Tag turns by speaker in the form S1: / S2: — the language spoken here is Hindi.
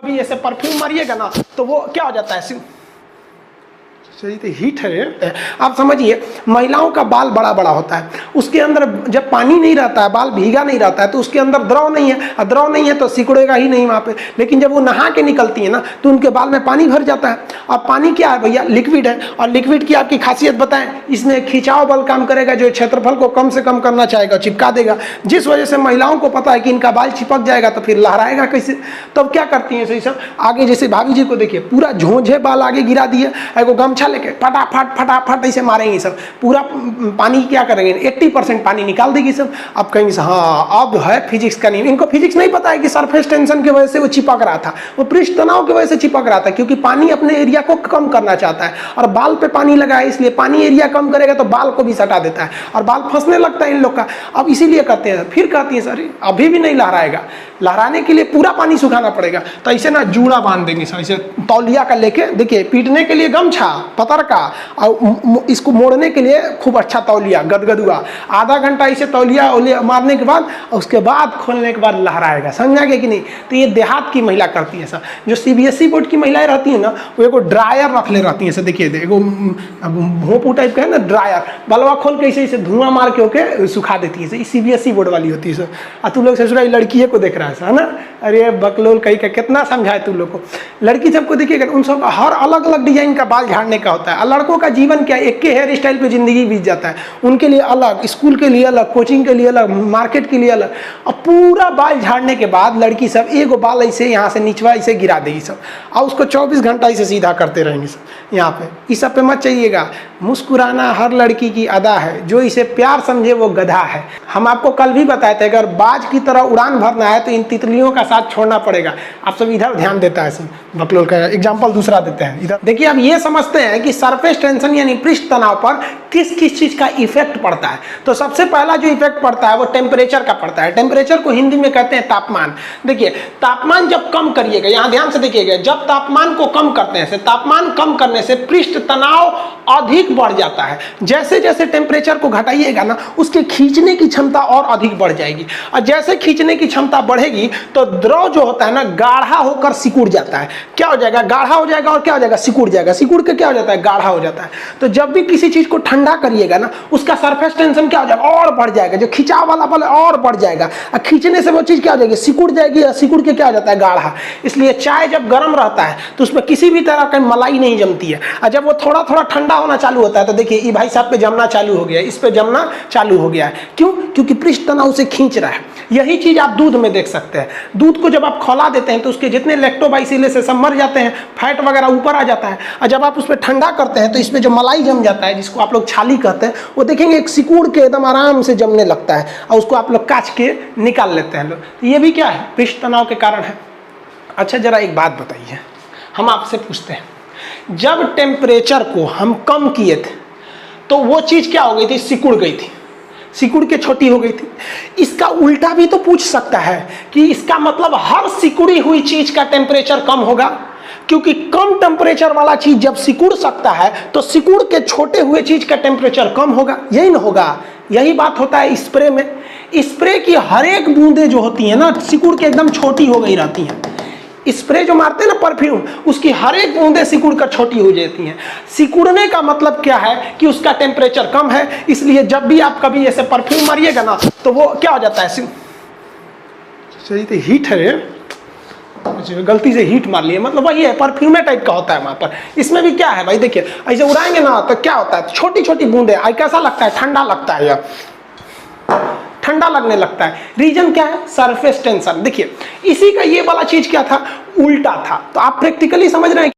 S1: अभी ऐसे परफ्यूम मारिएगा ना तो वो क्या हो जाता है, शरीर तो हीट है। आप समझिए, महिलाओं का बाल बड़ा बड़ा होता है, उसके अंदर जब पानी नहीं रहता है, बाल भीगा नहीं रहता है, तो उसके अंदर द्रव नहीं है, और द्रव नहीं है तो सिकुड़ेगा ही नहीं वहाँ पे। लेकिन जब वो नहा के निकलती है ना तो उनके बाल में पानी भर जाता है। और पानी क्या है भैया, लिक्विड है। और लिक्विड की आपकी खासियत बताएं, इसमें खिंचाव बल काम करेगा, जो क्षेत्रफल को कम से कम करना चाहेगा, चिपका देगा। जिस वजह से महिलाओं को पता है कि इनका बाल चिपक जाएगा तो फिर लहराएगा कैसे, तब क्या करती हैं सही सब आगे, जैसे भाभी जी को देखिए पूरा झोंझे बाल आगे गिरा दिए, एगो गमछा लेके फटाफट फटाफट ऐसे मारेंगे सब, पूरा पानी क्या करेंगे, 80% पानी निकाल देगी सब। अब कहेंगे हाँ अब है फिजिक्स का नियम। इनको फिजिक्स नहीं पता है कि सरफेस टेंशन की वजह से वो चिपक रहा था, वो पृष्ठ तनाव की वजह से चिपक रहा था, क्योंकि पानी अपने एरिया को कम करना चाहता है और बाल पे पानी लगा है, इसलिए पानी एरिया कम करेगा तो बाल को भी सटा देता है और बाल फंसने लगता है इन लोग का। अब इसीलिए करते हैं। फिर कहती है सर अभी भी नहीं लहराएगा, लहराने के लिए पूरा पानी सुखाना पड़ेगा, तो ऐसे ना जूड़ा बांध देंगे सर, ऐसे तौलिया का लेके, देखिए पीटने के लिए गमछा पतर का, और इसको मोड़ने के लिए खूब अच्छा तौलिया गदगदुआ, आधा घंटा इसे तौलिया मारने के बाद उसके बाद खोलने के बाद लहराएगा। समझा गया कि नहीं। तो ये देहात की महिला करती है सर। जो सीबीएसई बोर्ड की महिलाएं रहती है ना, वो एगो ड्रायर रख ले रहती है सर, देखिए एगो भोंपू टाइप का है ना ड्रायर, बलवा खोल के इसे धुआं मार के होके सुखा देती है। सीबीएसई बोर्ड वाली होती है सर। और तू लोग ससुरा लड़की को देख रहा है ना, अरे बकलोल कहीं का कितना समझाए तू लोग को। लड़की सबको देखिएगा, उन सब हर अलग अलग डिजाइन का बाल झाड़ने का होता है। लड़कों का जीवन क्या, एक के हेयर स्टाइल पे जिंदगी बीत जाता है। उनके लिए अलग, स्कूल के लिए अलग, कोचिंग के लिए अलग, मार्केट के लिए अलग। और पूरा बाल झाड़ने के बाद लड़की सब एगो बाल ऐसे यहाँ से निचवा ऐसे गिरा देगी सब, और उसको 24 घंटा इसे सीधा करते रहेंगे सब यहाँ पे। इस सब पे मत चाहिएगा। मुस्कुराना हर लड़की की अदा है, जो इसे प्यार समझे वो गधा है। हम आपको कल भी बताए थे, अगर बाज की तरह उड़ान भरना है तो इन तितलियों का साथ छोड़ना पड़ेगा। आप सब इधर ध्यान देता है सब, बकलोल का एग्जाम्पल दूसरा देते हैं इधर। देखिए अब ये समझते हैं कि सरफेस टेंशन यानी पृष्ठ तनाव पर किस किस चीज का इफेक्ट पड़ता है। तो सबसे पहला जो इफेक्ट पड़ता है वो टेम्परेचर का पड़ता है। टेम्परेचर को हिंदी में कहते हैं तापमान। देखिए तापमान जब कम करिएगा, यहाँ ध्यान से देखिएगा, जब तापमान को कम करते हैं, तापमान कम करने से पृष्ठ तनाव अधिक बढ़ जाता है। जैसे जैसे टेम्परेचर को घटाइएगा ना, उसके खींचने की क्षमता और अधिक बढ़ जाएगी, और जैसे खींचने की क्षमता बढ़ेगी तो द्रव जो होता है ना गाढ़ा होकर सिकुड़ जाता है। क्या हो जाएगा, गाढ़ा हो जाएगा, और क्या हो जाएगा, सिकुड़ जाएगा। सिकुड़ के क्या हो जाता है, गाढ़ा हो जाता है। तो जब भी किसी चीज को ठंडा करिएगा ना, उसका सरफेस टेंशन क्या हो जाएगा, और बढ़ जाएगा, जो खिंचाव वाला बल और बढ़ जाएगा, और खींचने से वो चीज क्या हो जाएगी, सिकुड़ जाएगी, और सिकुड़ के क्या हो जाता है, गाढ़ा। इसलिए चाय जब गर्म रहता है तो उसमें किसी भी तरह की मलाई नहीं जमती है, और जब वो थोड़ा थोड़ा ठंडा होना चालू होता है तो देखिए ये भाई साहब पे जमना चालू हो गया है, इस पे जमना चालू हो गया है। क्यों, क्योंकि पृष्ठ तनाव उसे खींच रहा है। यही चीज आप दूध में देख सकते हैं। दूध को जब आप खौला देते हैं तो उसके जितने लैक्टोबाइसिलस से सब मर जाते हैं, फैट वगैरह ऊपर आ जाता है, और जब आप उस पर ठंडा करते हैं तो इसमें जो मलाई जम जाता है, जिसको आप लोग छाली कहते हैं, वो देखेंगे एक सिकुड़ के एकदम आराम से जमने लगता है, और उसको आप लोग काच के निकाल लेते हैं लोग। तो ये भी क्या है, पृष्ठ तनाव के कारण है। अच्छा जरा एक बात बताइए, हम आपसे पूछते हैं, जब टेम्परेचर को हम कम किए थे तो वो चीज क्या हो गई थी, सिकुड़ गई थी, सिकुड़ के छोटी हो गई थी। इसका उल्टा भी तो पूछ सकता है कि इसका मतलब हर सिकुड़ी हुई चीज का टेम्परेचर कम होगा, क्योंकि कम टेम्परेचर वाला चीज जब सिकुड़ सकता है तो सिकुड़ के छोटे हुए चीज का टेम्परेचर कम होगा, यही ना होगा। यही बात होता है स्प्रे में। स्प्रे की हर एक बूंदे जो होती है ना, सिकुड़ के एकदम छोटी हो गई रहती हैं। स्प्रे जो मारते हैं ना परफ्यूम, उसकी हर एक बूंदे सिकुड़ कर छोटी हो जाती हैं। सिकुड़ने का मतलब क्या है कि उसका टेम्परेचर कम है। इसलिए जब भी आप कभी ऐसे परफ्यूम मारिएगा ना तो वो क्या हो जाता है, शरीर तो हीट है, गलती से हीट मार लिए, मतलब वही है, परफ्यूमे टाइप का होता है वहां पर। इसमें भी क्या है भाई, देखिए ऐसे उड़ाएंगे ना तो क्या होता है, छोटी छोटी बूंदे, कैसा लगता है, ठंडा लगता है, या ठंडा लगने लगता है। रीजन क्या है, सरफेस टेंशन। देखिए इसी का ये वाला चीज क्या था, उल्टा था। तो आप प्रैक्टिकली समझ रहे हैं।